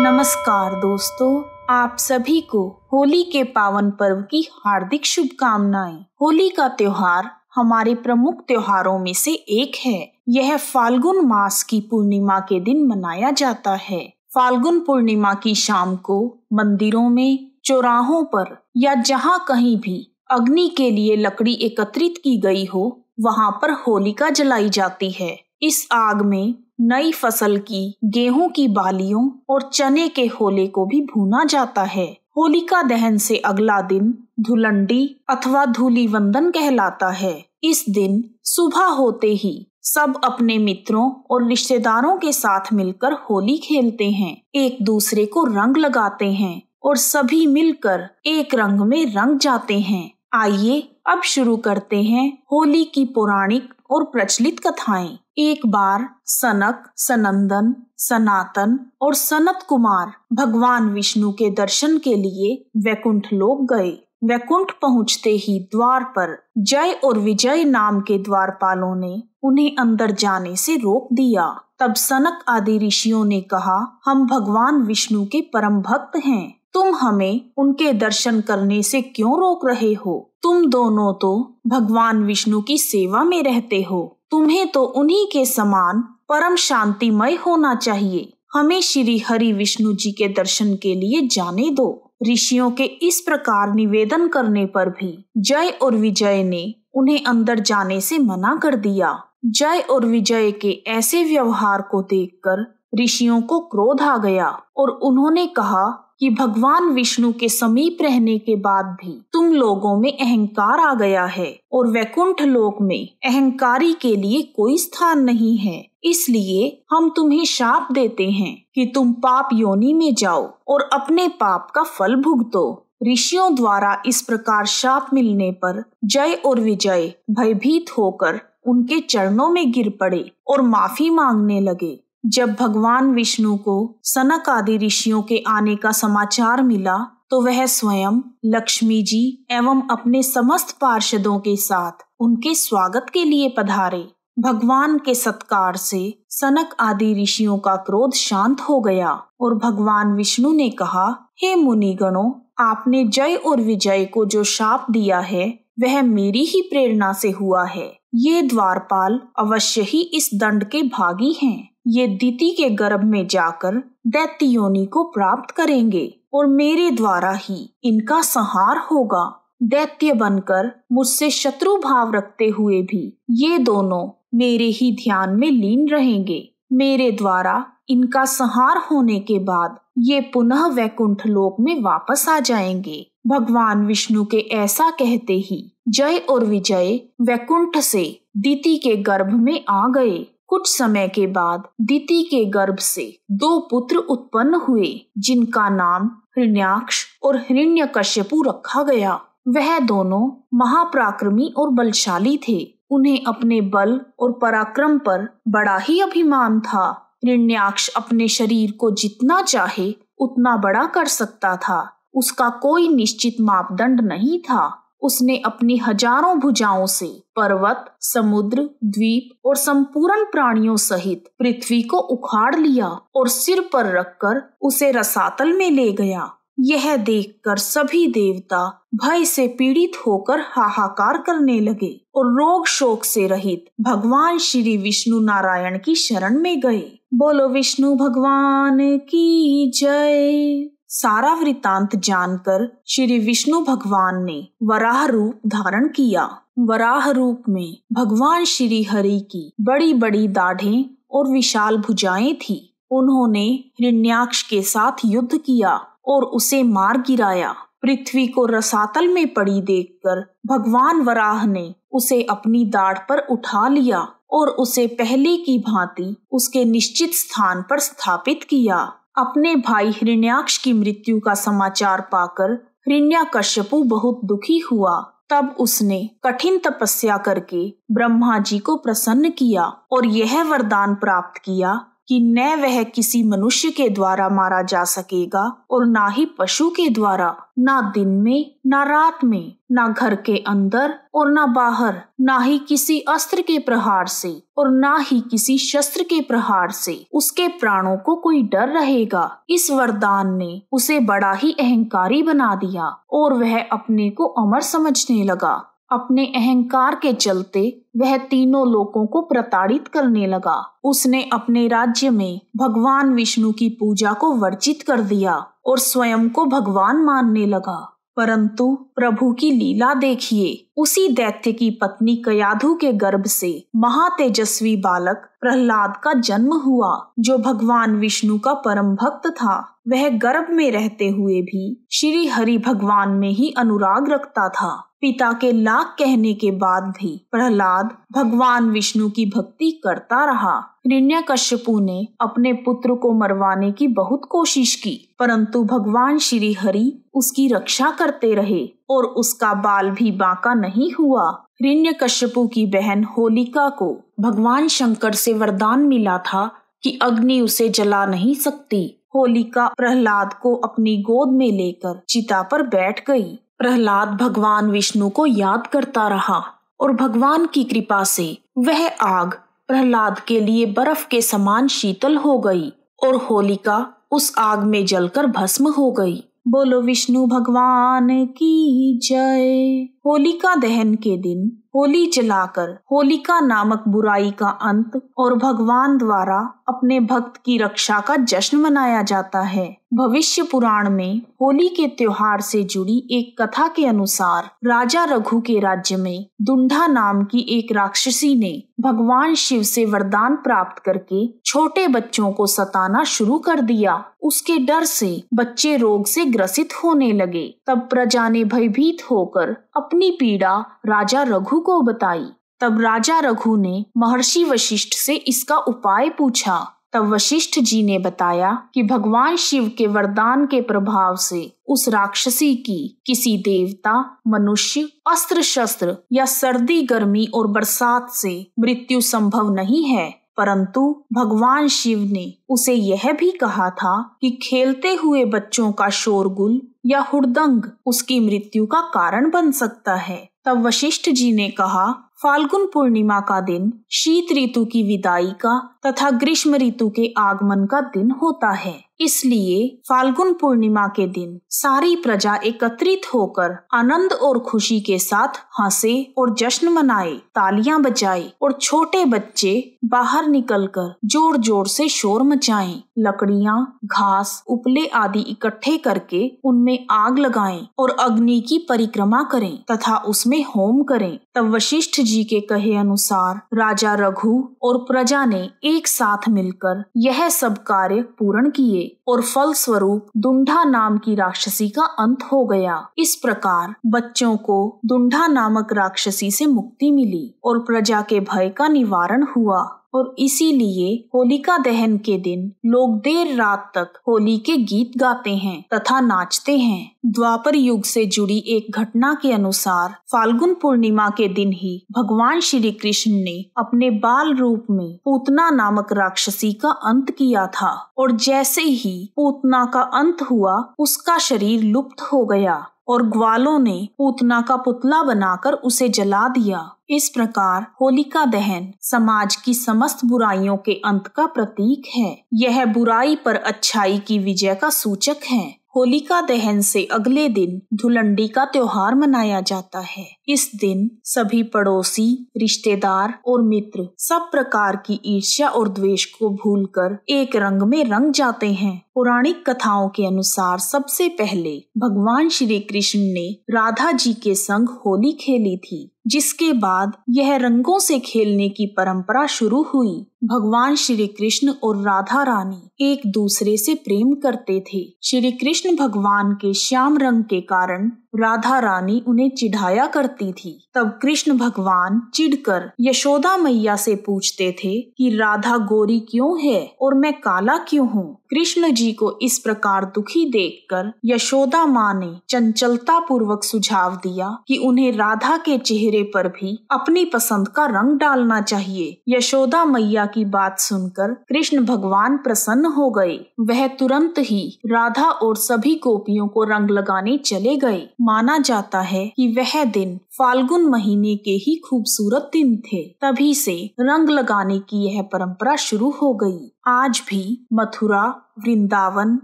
नमस्कार दोस्तों, आप सभी को होली के पावन पर्व की हार्दिक शुभकामनाएं। होली का त्योहार हमारे प्रमुख त्योहारों में से एक है। यह फाल्गुन मास की पूर्णिमा के दिन मनाया जाता है। फाल्गुन पूर्णिमा की शाम को मंदिरों में, चौराहों पर या जहाँ कहीं भी अग्नि के लिए लकड़ी एकत्रित की गई हो, वहाँ पर होलिका जलाई जाती है। इस आग में नई फसल की, गेहूं की बालियों और चने के होले को भी भूना जाता है। होलिका दहन से अगला दिन धुलंडी अथवा धूलिवंदन कहलाता है। इस दिन सुबह होते ही सब अपने मित्रों और रिश्तेदारों के साथ मिलकर होली खेलते हैं, एक दूसरे को रंग लगाते हैं और सभी मिलकर एक रंग में रंग जाते हैं। आइए अब शुरू करते हैं होली की पौराणिक और प्रचलित कथाएं। एक बार सनक, सनंदन, सनातन और सनत कुमार भगवान विष्णु के दर्शन के लिए वैकुंठ लोक गए। वैकुंठ पहुँचते ही द्वार पर जय और विजय नाम के द्वारपालों ने उन्हें अंदर जाने से रोक दिया। तब सनक आदि ऋषियों ने कहा, हम भगवान विष्णु के परम भक्त हैं, तुम हमें उनके दर्शन करने से क्यों रोक रहे हो? तुम दोनों तो भगवान विष्णु की सेवा में रहते हो, तुम्हें तो उन्हीं के समान परम शांतिमय होना चाहिए। हमें श्री हरि विष्णु जी के दर्शन के लिए जाने दो। ऋषियों के इस प्रकार निवेदन करने पर भी जय और विजय ने उन्हें अंदर जाने से मना कर दिया। जय और विजय के ऐसे व्यवहार को देखकर ऋषियों को क्रोध आ गया और उन्होंने कहा कि भगवान विष्णु के समीप रहने के बाद भी तुम लोगों में अहंकार आ गया है और वैकुंठ लोक में अहंकारी के लिए कोई स्थान नहीं है। इसलिए हम तुम्हें शाप देते हैं कि तुम पाप योनि में जाओ और अपने पाप का फल भुगतो। ऋषियों द्वारा इस प्रकार शाप मिलने पर जय और विजय भयभीत होकर उनके चरणों में गिर पड़े और माफी मांगने लगे। जब भगवान विष्णु को सनक आदि ऋषियों के आने का समाचार मिला तो वह स्वयं लक्ष्मी जी एवं अपने समस्त पार्षदों के साथ उनके स्वागत के लिए पधारे। भगवान के सत्कार से सनक आदि ऋषियों का क्रोध शांत हो गया और भगवान विष्णु ने कहा, हे मुनिगणों, आपने जय और विजय को जो शाप दिया है वह मेरी ही प्रेरणा से हुआ है। ये द्वारपाल अवश्य ही इस दंड के भागी हैं। ये दिति के गर्भ में जाकर दैत्य योनि को प्राप्त करेंगे और मेरे द्वारा ही इनका संहार होगा। दैत्य बनकर मुझसे शत्रु भाव रखते हुए भी ये दोनों मेरे ही ध्यान में लीन रहेंगे। मेरे द्वारा इनका संहार होने के बाद ये पुनः वैकुंठ लोक में वापस आ जाएंगे। भगवान विष्णु के ऐसा कहते ही जय और विजय वैकुंठ से दिति के गर्भ में आ गए। कुछ समय के बाद दिति के गर्भ से 2 पुत्र उत्पन्न हुए, जिनका नाम हिरण्याक्ष और हिरण्यकश्यपु रखा गया। वह दोनों महापराक्रमी और बलशाली थे। उन्हें अपने बल और पराक्रम पर बड़ा ही अभिमान था। हिरण्याक्ष अपने शरीर को जितना चाहे उतना बड़ा कर सकता था। उसका कोई निश्चित मापदंड नहीं था। उसने अपनी हजारों भुजाओं से पर्वत, समुद्र, द्वीप और संपूर्ण प्राणियों सहित पृथ्वी को उखाड़ लिया और सिर पर रखकर उसे रसातल में ले गया। यह देखकर सभी देवता भय से पीड़ित होकर हाहाकार करने लगे और रोग शोक से रहित भगवान श्री विष्णु नारायण की शरण में गए। बोलो विष्णु भगवान की जय। सारा वृतांत जानकर श्री विष्णु भगवान ने वराह रूप धारण किया। वराह रूप में भगवान श्री हरि की बड़ी बड़ी दाढ़ें और विशाल भुजाएं थी। उन्होंने हिरण्याक्ष के साथ युद्ध किया और उसे मार गिराया। पृथ्वी को रसातल में पड़ी देखकर भगवान वराह ने उसे अपनी दाढ़ पर उठा लिया और उसे पहले की भांति उसके निश्चित स्थान पर स्थापित किया। अपने भाई हिरण्याक्ष की मृत्यु का समाचार पाकर हिरण्यकश्यपु बहुत दुखी हुआ। तब उसने कठिन तपस्या करके ब्रह्मा जी को प्रसन्न किया और यह वरदान प्राप्त किया कि न वह किसी मनुष्य के द्वारा मारा जा सकेगा और ना ही पशु के द्वारा, ना दिन में ना रात में, ना घर के अंदर और ना बाहर, ना ही किसी अस्त्र के प्रहार से और ना ही किसी शस्त्र के प्रहार से उसके प्राणों को कोई डर रहेगा। इस वरदान ने उसे बड़ा ही अहंकारी बना दिया और वह अपने को अमर समझने लगा। अपने अहंकार के चलते वह तीनों लोगों को प्रताड़ित करने लगा। उसने अपने राज्य में भगवान विष्णु की पूजा को वर्जित कर दिया और स्वयं को भगवान मानने लगा। परंतु प्रभु की लीला देखिए, उसी दैत्य की पत्नी कयाधु के गर्भ से महातेजस्वी बालक प्रहलाद का जन्म हुआ, जो भगवान विष्णु का परम भक्त था। वह गर्भ में रहते हुए भी श्री हरि भगवान में ही अनुराग रखता था। पिता के लाख कहने के बाद भी प्रहलाद भगवान विष्णु की भक्ति करता रहा। हिरण्यकश्यपु ने अपने पुत्र को मरवाने की बहुत कोशिश की, परंतु भगवान श्री हरि उसकी रक्षा करते रहे और उसका बाल भी बांका नहीं हुआ। हिरण्यकश्यपु की बहन होलिका को भगवान शंकर से वरदान मिला था कि अग्नि उसे जला नहीं सकती। होलिका प्रहलाद को अपनी गोद में लेकर चिता पर बैठ गई। प्रहलाद भगवान विष्णु को याद करता रहा और भगवान की कृपा से वह आग प्रहलाद के लिए बर्फ के समान शीतल हो गई और होलिका उस आग में जलकर भस्म हो गई। बोलो विष्णु भगवान की जय। होलिका दहन के दिन होली जलाकर होलिका नामक बुराई का अंत और भगवान द्वारा अपने भक्त की रक्षा का जश्न मनाया जाता है। भविष्य पुराण में होली के त्योहार से जुड़ी एक कथा के अनुसार राजा रघु के राज्य में दुंडा नाम की एक राक्षसी ने भगवान शिव से वरदान प्राप्त करके छोटे बच्चों को सताना शुरू कर दिया। उसके डर से बच्चे रोग से ग्रसित होने लगे। तब प्रजा ने भयभीत होकर अपनी पीड़ा राजा रघु को बताई। तब राजा रघु ने महर्षि वशिष्ठ से इसका उपाय पूछा। तब वशिष्ठ जी ने बताया कि भगवान शिव के वरदान के प्रभाव से उस राक्षसी की किसी देवता, मनुष्य, अस्त्र शस्त्र या सर्दी, गर्मी और बरसात से मृत्यु संभव नहीं है, परंतु भगवान शिव ने उसे यह भी कहा था कि खेलते हुए बच्चों का शोरगुल या हुड़दंग उसकी मृत्यु का कारण बन सकता है। तब वशिष्ठ जी ने कहा, फाल्गुन पूर्णिमा का दिन शीत ऋतु की विदाई का तथा ग्रीष्म ऋतु के आगमन का दिन होता है। इसलिए फाल्गुन पूर्णिमा के दिन सारी प्रजा एकत्रित होकर आनंद और खुशी के साथ हंसे और जश्न मनाए, तालियां बजाए और छोटे बच्चे बाहर निकलकर जोर जोर से शोर मचाएं, लकड़ियां, घास, उपले आदि इकट्ठे करके उनमें आग लगाएं और अग्नि की परिक्रमा करें तथा उसमें होम करें। तब वशिष्ठ जी के कहे अनुसार राजा रघु और प्रजा ने एक साथ मिलकर यह सब कार्य पूर्ण किए और फल स्वरूप दुंडा नाम की राक्षसी का अंत हो गया। इस प्रकार बच्चों को दुंडा नामक राक्षसी से मुक्ति मिली और प्रजा के भय का निवारण हुआ। और इसीलिए होलिका दहन के दिन लोग देर रात तक होली के गीत गाते हैं तथा नाचते हैं। द्वापर युग से जुड़ी एक घटना के अनुसार फाल्गुन पूर्णिमा के दिन ही भगवान श्री कृष्ण ने अपने बाल रूप में पूतना नामक राक्षसी का अंत किया था और जैसे ही पूतना का अंत हुआ उसका शरीर लुप्त हो गया और ग्वालों ने पूतना का पुतला बनाकर उसे जला दिया। इस प्रकार होलिका दहन समाज की समस्त बुराइयों के अंत का प्रतीक है। यह बुराई पर अच्छाई की विजय का सूचक है। होलिका दहन से अगले दिन धुलंडी का त्योहार मनाया जाता है। इस दिन सभी पड़ोसी, रिश्तेदार और मित्र सब प्रकार की ईर्ष्या और द्वेष को भूलकर एक रंग में रंग जाते हैं। पौराणिक कथाओं के अनुसार सबसे पहले भगवान श्री कृष्ण ने राधा जी के संग होली खेली थी, जिसके बाद यह रंगों से खेलने की परंपरा शुरू हुई। भगवान श्री कृष्ण और राधा रानी एक दूसरे से प्रेम करते थे। श्री कृष्ण भगवान के श्याम रंग के कारण राधा रानी उन्हें चिढ़ाया करती थी। तब कृष्ण भगवान चिढ़कर यशोदा मैया से पूछते थे कि राधा गोरी क्यों है और मैं काला क्यों हूँ। कृष्ण जी को इस प्रकार दुखी देखकर यशोदा माँ ने चंचलता पूर्वक सुझाव दिया कि उन्हें राधा के चेहरे पर भी अपनी पसंद का रंग डालना चाहिए। यशोदा मैया की बात सुनकर कृष्ण भगवान प्रसन्न हो गए। वह तुरंत ही राधा और सभी गोपियों को रंग लगाने चले गए। माना जाता है कि वह दिन फाल्गुन महीने के ही खूबसूरत दिन थे। तभी से रंग लगाने की यह परंपरा शुरू हो गई। आज भी मथुरा, वृंदावन,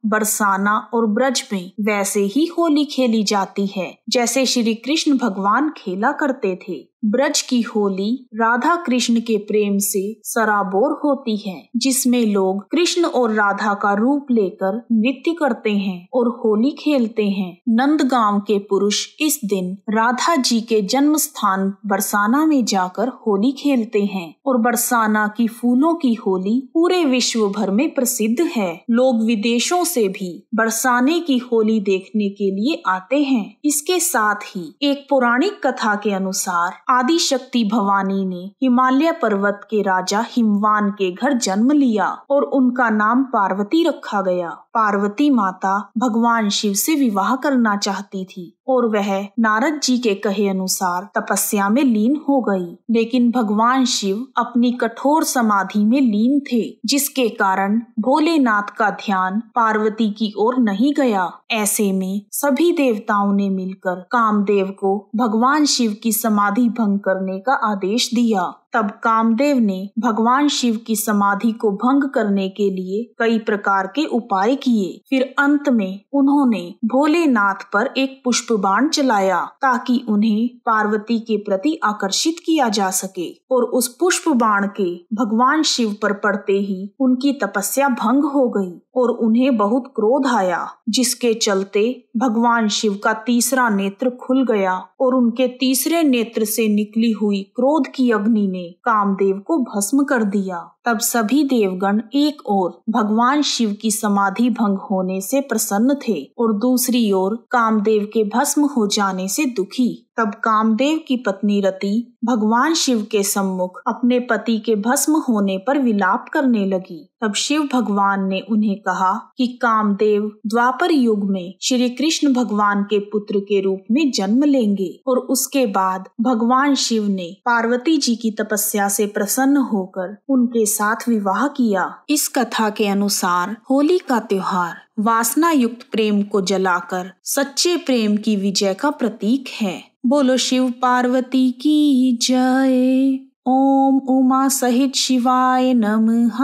बरसाना और ब्रज में वैसे ही होली खेली जाती है जैसे श्री कृष्ण भगवान खेला करते थे। ब्रज की होली राधा कृष्ण के प्रेम से सराबोर होती है, जिसमें लोग कृष्ण और राधा का रूप लेकर नृत्य करते हैं और होली खेलते हैं। नंदगांव के पुरुष इस दिन राधा जी के जन्म स्थान बरसाना में जाकर होली खेलते हैं और बरसाना की फूलों की होली पूरे विश्व भर में प्रसिद्ध है। लोग विदेशों से भी बरसाने की होली देखने के लिए आते हैं। इसके साथ ही एक पौराणिक कथा के अनुसार आदि शक्ति भवानी ने हिमालय पर्वत के राजा हिमवान के घर जन्म लिया और उनका नाम पार्वती रखा गया। पार्वती माता भगवान शिव से विवाह करना चाहती थी और वह नारद जी के कहे अनुसार तपस्या में लीन हो गई, लेकिन भगवान शिव अपनी कठोर समाधि में लीन थे, जिसके कारण भोलेनाथ का ध्यान पार्वती की ओर नहीं गया। ऐसे में सभी देवताओं ने मिलकर कामदेव को भगवान शिव की समाधि भंग करने का आदेश दिया। तब कामदेव ने भगवान शिव की समाधि को भंग करने के लिए कई प्रकार के उपाय किए। फिर अंत में उन्होंने भोलेनाथ पर एक पुष्प बाण चलाया ताकि उन्हें पार्वती के प्रति आकर्षित किया जा सके, और उस पुष्प बाण के भगवान शिव पर पड़ते ही उनकी तपस्या भंग हो गई और उन्हें बहुत क्रोध आया, जिसके चलते भगवान शिव का तीसरा नेत्र खुल गया और उनके तीसरे नेत्र से निकली हुई क्रोध की अग्नि ने कामदेव को भस्म कर दिया। तब सभी देवगण एक ओर भगवान शिव की समाधि भंग होने से प्रसन्न थे और दूसरी ओर कामदेव के भस्म हो जाने से दुखी। तब कामदेव की पत्नी रति भगवान शिव के सम्मुख अपने पति के भस्म होने पर विलाप करने लगी। तब शिव भगवान ने उन्हें कहा कि कामदेव द्वापर युग में श्री कृष्ण भगवान के पुत्र के रूप में जन्म लेंगे, और उसके बाद भगवान शिव ने पार्वती जी की तपस्या से प्रसन्न होकर उनके साथ विवाह किया। इस कथा के अनुसार होली का त्योहार वासना युक्त प्रेम को जलाकर सच्चे प्रेम की विजय का प्रतीक है। बोलो शिव पार्वती की जय। ओम उमा सहित शिवाय नमः।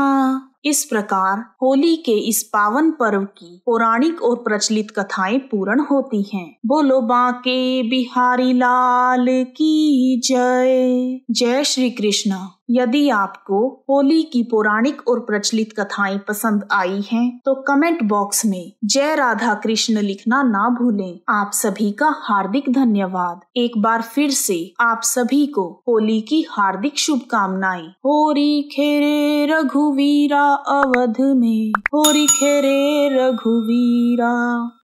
इस प्रकार होली के इस पावन पर्व की पौराणिक और प्रचलित कथाएं पूर्ण होती हैं। बोलो बांके बिहारी लाल की जय। जय श्री कृष्ण। यदि आपको होली की पौराणिक और प्रचलित कथाएं पसंद आई हैं, तो कमेंट बॉक्स में जय राधा कृष्ण लिखना ना भूलें। आप सभी का हार्दिक धन्यवाद। एक बार फिर से आप सभी को होली की हार्दिक शुभकामनाएं। होरी खेरे रघुवीरा अवध में, होरी खेरे रघुवीरा।